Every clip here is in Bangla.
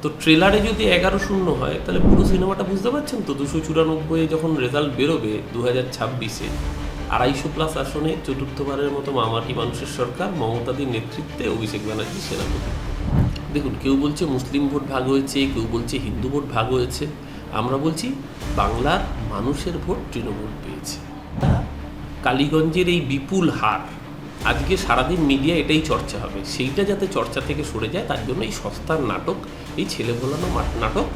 তো ট্রেলারে যদি 11-0 হয় তাহলে পুরো সিনেমাটা বুঝতে পারছেন তো। 294 যখন রেজাল্ট বেরোবে 2026-এ 250+ আসনে চতুর্থবারের মতো মামাটি মানুষের সরকার, মমতাদির নেতৃত্বে অভিষেক ব্যানার্জি সেনাপতি। দেখুন, কেউ বলছে মুসলিম ভোট ভাগ হয়েছে, কেউ বলছে হিন্দু ভোট ভাগ হয়েছে। আমরা বলছি বাংলার মানুষের ভোট তৃণমূল পেয়েছে। কালীগঞ্জের এই বিপুল হার, আজকে সারাদিন মিডিয়া এটাই চর্চা হবে, সেইটা যাতে চর্চা থেকে সরে যায় তার জন্য এই সস্তার নাটক, এই ছেলে ভোলানো নাটক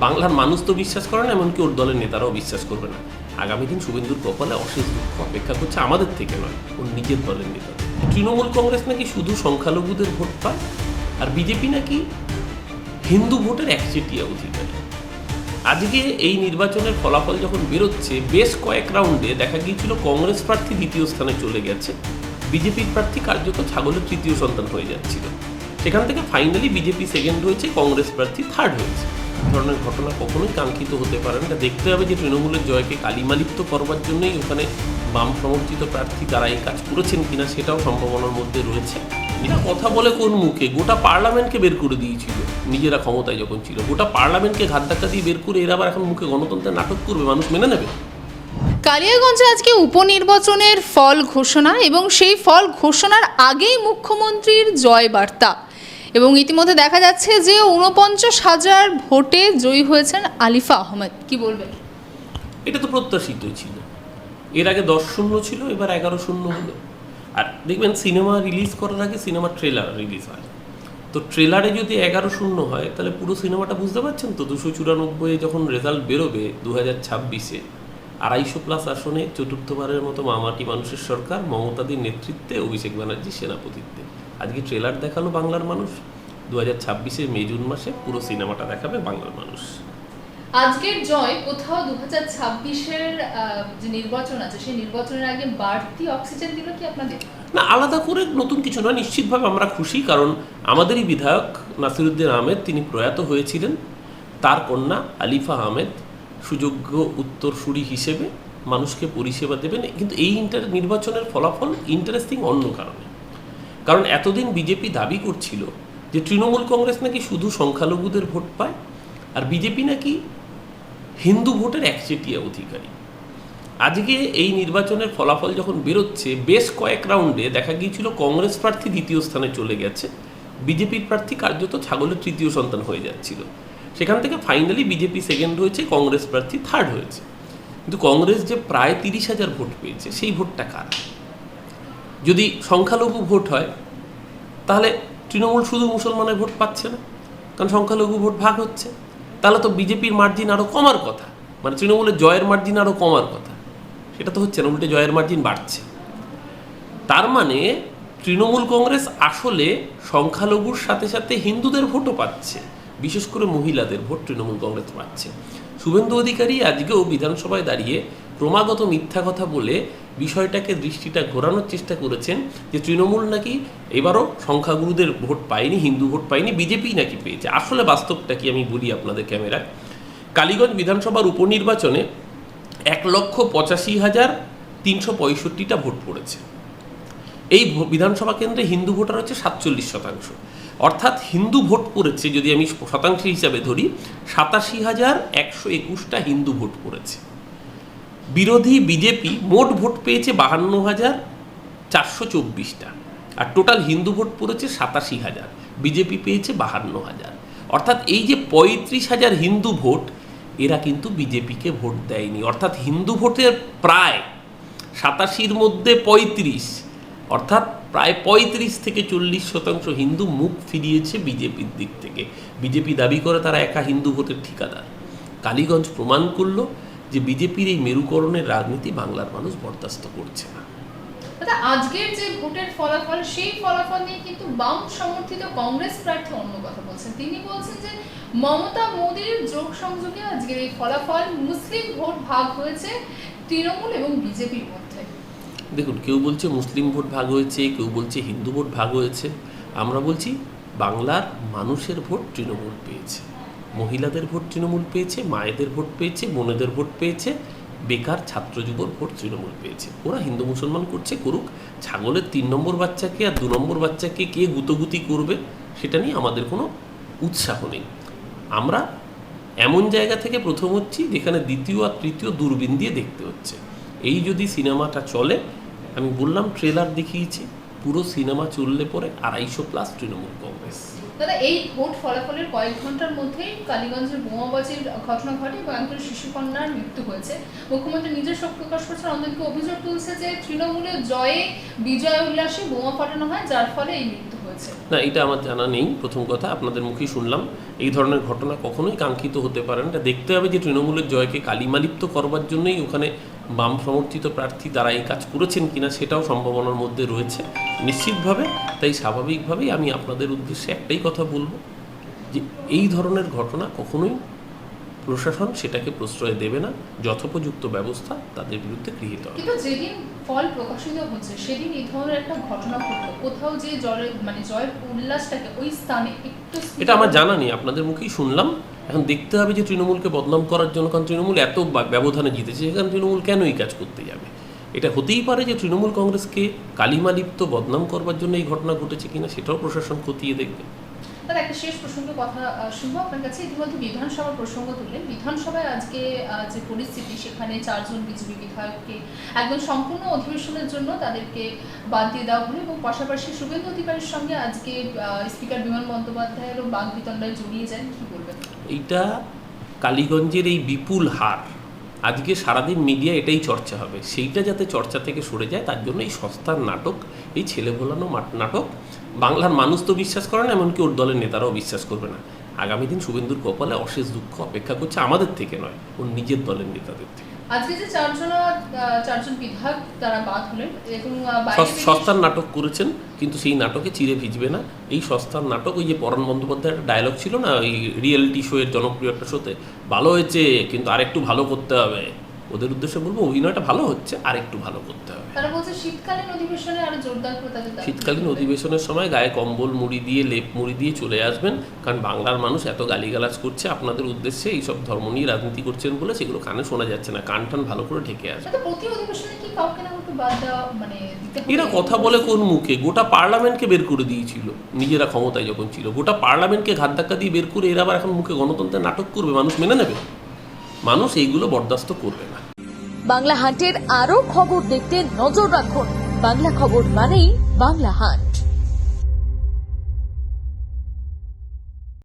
বাংলার মানুষ তো বিশ্বাস করে না, এমনকি ওর দলের নেতারাও বিশ্বাস করবে না। আগামী দিন শুভেন্দুর কপালে অশেষ দুঃখ অপেক্ষা করছে, আমাদের থেকে নয়, ওর নিজের দলের নেতা। তৃণমূল কংগ্রেস নাকি শুধু সংখ্যালঘুদের ভোট পায়, আর বিজেপি নাকি হিন্দু ভোটের একচেটিয়া অধিকারী। আজকে এই নির্বাচনের ফলাফল যখন বেরোচ্ছে, বেশ কয়েক রাউন্ডে দেখা গিয়েছিল কংগ্রেস প্রার্থী দ্বিতীয় স্থানে চলে গেছে, বিজেপির প্রার্থী কার্যত ছাগলের তৃতীয় সন্তান হয়ে যাচ্ছিল। সেখান থেকে ফাইনালি বিজেপি সেকেন্ড হয়েছে, কংগ্রেস প্রার্থী থার্ড হয়েছে। এই ধরনের ঘটনা কখনোই কাঙ্ক্ষিত হতে পারে না। দেখতে হবে যে তৃণমূলের জয়কে কালিমালিপ্ত করবার জন্যই ওখানে বাম সমর্থিত প্রার্থী তারা এই কাজ করেছেন কিনা সেটাও সম্ভাবনার মধ্যে রয়েছে। এরা কথা বলে কোন মুখে? গোটা পার্লামেন্টকে বের করে দিয়েছিল নিজেরা ক্ষমতায় যখন ছিল, গোটা পার্লামেন্টকে ঘাত ধাক্কা দিয়ে বের করে এরা আবার এখন মুখে গণতন্ত্রের নাটক করবে, মানুষ মেনে নেবে? কালিয়াগঞ্জে আজকে উপনির্বাচনের ফল ঘোষণা, এবং সেই ফল ঘোষণার আগেই মুখ্যমন্ত্রীর জয় বার্তা, এবং ইতিমধ্যে দেখা যাচ্ছে যে 49,000 ভোটে জয়ী হয়েছেন আলিফা আহমেদ। কি বলবেন? এটা তো প্রত্যাশিতই ছিল। এর আগে 10-0 ছিল, এবার 11-0 হলো। আর দেখবেন সিনেমা রিলিজ করার আগে সিনেমার ট্রেলার রিলিজ হয়, তো ট্রেলারে যদি 11-0 হয় তাহলে পুরো সিনেমাটা বুঝতে পারছেন তো। 294 যখন রেজাল্ট বেরোবে 2026-এ 250+ আসনে চতুর্থবারের মতো মামাটি মানুষের সরকার, মমতাদির নেতৃত্বে অভিষেক ব্যানার্জি সেনাপতিত্বে। আজকে ট্রেলার দেখালো বাংলার মানুষ, 2026-এর মে-জুন মাসে পুরো সিনেমাটা দেখাবে বাংলার মানুষ। আজকের জয় কোথাও 2026-এর যে নির্বাচন আছে সেই নির্বাচনের আগে বাড়তি অক্সিজেন দিল কি আপনাদের? না, আলাদা করে নতুন কিছু নয়, নিশ্চিতভাবে আমরা খুশি, কারণ আমাদেরই বিধায়ক নাসিরউদ্দিন আহমেদ তিনি প্রয়াত হয়েছিলেন। তার কন্যা আলিফা আহমেদ সুযোগ্য উত্তরসূরি হিসেবে মানুষকে পরিষেবা দেবেন। কিন্তু এই নির্বাচনের ফলাফল ইন্টারেস্টিং অন্য কারণে। কারণ এতদিন বিজেপি দাবি করছিল যে তৃণমূল কংগ্রেস নাকি শুধু সংখ্যালঘুদের ভোট পায়, আর বিজেপি নাকি হিন্দু ভোটের একচেটিয়া অধিকারী। আজকে এই নির্বাচনের ফলাফল যখন বেরোচ্ছে, বেশ কয়েক রাউন্ডে দেখা গিয়েছিল কংগ্রেস প্রার্থী দ্বিতীয় স্থানে চলে গেছে, বিজেপির প্রার্থী কার্যত ছাগলের তৃতীয় সন্তান হয়ে যাচ্ছিল। সেখান থেকে ফাইনালি বিজেপি সেকেন্ড হয়েছে, কংগ্রেস প্রার্থী থার্ড হয়েছে। কিন্তু কংগ্রেস যে প্রায় 30,000 ভোট পেয়েছে, সেই ভোটটা কার? যদি সংখ্যালঘু ভোট হয় তাহলে তৃণমূল শুধু মুসলমানের ভোট পাচ্ছে না, কারণ সংখ্যালঘু ভোট ভাগ হচ্ছে। তাহলে তো বিজেপির মার্জিন আরও কমার কথা, মানে তৃণমূলের জয়ের মার্জিন আরও কমার কথা। সেটা তো হচ্ছে না, উল্টে জয়ের মার্জিন বাড়ছে। তার মানে তৃণমূল কংগ্রেস আসলে সংখ্যালঘুর সাথে সাথে হিন্দুদের ভোটও পাচ্ছে, বিশেষ করে মহিলাদের ভোট তৃণমূল কংগ্রেস পাচ্ছে। শুভেন্দু অধিকারী আজকেও বিধানসভায় দাঁড়িয়ে ক্রমাগত মিথ্যা কথা বলে বিষয়টাকে দৃষ্টিটা ঘোরানোর চেষ্টা করেছেন যে তৃণমূল নাকি এবারও সংখ্যাগুরুদের ভোট পায়নি, হিন্দু ভোট পায়নি, বিজেপি নাকি পেয়েছে। আসলে বাস্তবটা কি আমি বলি আপনাদের ক্যামেরায়। কালীগঞ্জ বিধানসভার উপনির্বাচনে 1,85,365টা ভোট পড়েছে। এই বিধানসভা কেন্দ্রে হিন্দু ভোটার হচ্ছে 47%, অর্থাৎ হিন্দু ভোট পড়েছে, যদি আমি শতাংশ হিসাবে ধরি, 87,121টা হিন্দু ভোট পড়েছে। বিরোধী বিজেপি মোট ভোট পেয়েছে 52,424টা, আর টোটাল হিন্দু ভোট পড়েছে 87,000, বিজেপি পেয়েছে 52,000। অর্থাৎ এই যে 35,000 হিন্দু ভোট, এরা কিন্তু বিজেপিকে ভোট দেয়নি। অর্থাৎ হিন্দু ভোটের প্রায় 87-র মধ্যে 35, অর্থাৎ প্রায় 35 থেকে 40% হিন্দু মুখ ফিরিয়েছে বিজেপির দিক থেকে। বিজেপি দাবি করে তারা একা হিন্দু ভোটের ঠিকাদার। কালীগঞ্জ প্রমাণ করলো যে বিজেপির এই মেরুকরণের রাজনীতি বাংলার মানুষ বরদাস্ত করছে না। আজকের যে ভোটের ফলাফল, সেই ফলাফল নিয়ে কিন্তু বাম সমর্থিত কংগ্রেস প্রার্থী অন্য কথা বলছেন। তিনি বলছেন যে মমতা মোদীর যোগ সংযোগে আজকের এই ফলাফল, মুসলিম ভোট ভাগ হয়েছে তৃণমূল এবং বিজেপির মধ্যে। দেখুন, কেউ বলছে মুসলিম ভোট ভাগ হয়েছে, কেউ বলছে হিন্দু ভোট ভাগ হয়েছে। আমরা বলছি বাংলার মানুষের ভোট তৃণমূল পেয়েছে, মহিলাদের ভোট তৃণমূল পেয়েছে, মায়েদের ভোট পেয়েছে, বোনেদের ভোট পেয়েছে, বেকার ছাত্র যুবর ভোট তৃণমূল পেয়েছে। ওরা হিন্দু মুসলমান করছে, করুক। ছাগলের 3 নম্বর বাচ্চাকে আর 2 নম্বর বাচ্চাকে কে গুতোগুতি করবে সেটা নিয়ে আমাদের কোনো উৎসাহ নেই। আমরা এমন জায়গা থেকে প্রথম হচ্ছি যেখানে দ্বিতীয় আর তৃতীয় দূরবীন দিয়ে দেখতে হচ্ছে। এই যদি সিনেমাটা চলে, আমি বললাম ট্রেলার দেখিয়েছি, পুরো সিনেমা চললে পরে 250+ তৃণমূল কংগ্রেস। দাদা, এই ভোট ফলাফলের কয়েক ঘন্টার মধ্যেই কালীগঞ্জের বোমাবাজির ঘটনা ঘটে এবং একজন শিশুকন্যার মৃত্যু হয়েছে। মুখ্যমন্ত্রী নিজের শোক প্রকাশ করছেন, অন্যদিকে অভিযোগ তুলছে যে তৃণমূলের জয়ে বিজয় উল্লাসে বোমা ফাটানো হয়, যার ফলে এই মৃত্যু হয়েছে। না, এটা আমার জানা নেই। প্রথম কথা, আপনাদের মুখেই শুনলাম। এই ধরনের ঘটনা কখনোই কাঙ্ক্ষিত হতে পারে না। এটা দেখতে হবে যে তৃণমূলের জয়কে কালিমালিপ্ত করবার জন্যই ওখানে বাম সমর্থিত প্রার্থী তারা এই কাজ করেছেন কিনা সেটাও সম্ভাবনার মধ্যে রয়েছে নিশ্চিতভাবে। তাই স্বাভাবিকভাবেই আমি আপনাদের উদ্দেশ্যে একটাই কথা বলবো যে এই ধরনের ঘটনা কখনোই প্রশাসন সেটাকে প্রশ্রয় দেবে না, যথোপযুক্ত ব্যবস্থা তাদের বিরুদ্ধে গৃহীত হবে। কিন্তু যেদিন ফল প্রকাশিত হচ্ছে সেদিন এই ধরনের একটা ঘটনা ঘটলো, কোথাও যে জয়ের উল্লাসটাকে ওই স্থানে একটু, এটা আমার জানা নেই, আপনাদের মুখেই শুনলাম। এখন দেখতে হবে যে তৃণমূলকে বদনাম করার জন্য, কারণ তৃণমূল এত ব্যবধানে জিতেছে, সেখানে তৃণমূল কেন এই কাজ করতে যাবে? এটা হতেই পারে যে তৃণমূল কংগ্রেসকে কালিমালিপ্ত বদনাম করবার জন্য এই ঘটনা ঘটেছে কিনা সেটাও প্রশাসন খতিয়ে দেখবে। তার একটা শেষ প্রসঙ্গের কথা শুনবো আপনার কাছে। ইতিমধ্যে বিধানসভার প্রসঙ্গ তুললেন। বিধানসভায় আজকে যে পরিস্থিতি, সেখানে 4 জন বিজেপি বিধায়ককে একদম সম্পূর্ণ অধিবেশনের জন্য তাদেরকে বাদ দিয়ে দেওয়া হলো এবং পাশাপাশি শুভেন্দু অধিকারীর সঙ্গে আজকে স্পিকার বিমান বন্দ্যোপাধ্যায়েরও বাগবিতণ্ডায় জড়িয়ে যায়, কি বলবেন? এইটা কালীগঞ্জের এই বিপুল হার, আজকে সারাদিন মিডিয়া এটাই চর্চা হবে। সেইটা যাতে চর্চা থেকে সরে যায় তার জন্য এই সস্তার নাটক, এই ছেলে ভোলানো নাটক বাংলার মানুষ তো বিশ্বাস করে না, এমনকি ওর দলের নেতারাও বিশ্বাস করবে না। আগামী দিন শুভেন্দুর কপালে অশেষ দুঃখ অপেক্ষা করছে, আমাদের থেকে নয়, ওর নিজের দলের নেতাদের থেকে। আজকে যে 4 জন বিধায়ক তারা বাদ হলেন এবং সস্তার নাটক করেছেন, কিন্তু সেই নাটকে চিরে ভিজবে না। এই সস্তার নাটক, ওই যে পরাণ বন্দ্যোপাধ্যায়ের একটা ডায়লগ ছিল না ওই রিয়েলিটি শো এর জনপ্রিয় একটা শোতে, ভালো হয়েছে কিন্তু আরেকটু ভালো করতে হবে। ওদের উদ্দেশ্যে বলবো, অভিনয়টা ভালো হচ্ছে, আরেকটু ভালো করতে হবে। তারা বলছে শীতকালীন অধিবেশনে আরো জোরদার করে তাদের শীতকালীন অধিবেশনের সময় গায়ে কম্বল মুড়ি দিয়ে, লেপ মুড়ি দিয়ে চলে আসবেন, কারণ বাংলার মানুষ এত গালিগালাজ করছে আপনাদের উদ্দেশ্যে, এইসব ধর্ম নিয়ে রাজনীতি করছেন বলে সেগুলো কানে শোনা যাচ্ছে না। কান টান ভালো করে ঢেকে আসবে। প্রতি অধিবেশনে কি কাউকে না কাউকে বাদ দেওয়া দিতে হবে? এরা কথা বলে কোন মুখে? গোটা পার্লামেন্টকে বের করে দিয়েছিল নিজেরা ক্ষমতায় যখন ছিল, গোটা পার্লামেন্টকে ঘাত ধাক্কা দিয়ে বের করে এরা আবার এখন মুখে গণতন্ত্রের নাটক করবে? মানুষ মেনে নেবে? মানুষ এইগুলো বরদাস্ত করবে না। বাংলা হান্টের আরো খবর দেখতে নজর রাখুন। বাংলা খবর মানেই বাংলা হান্ট।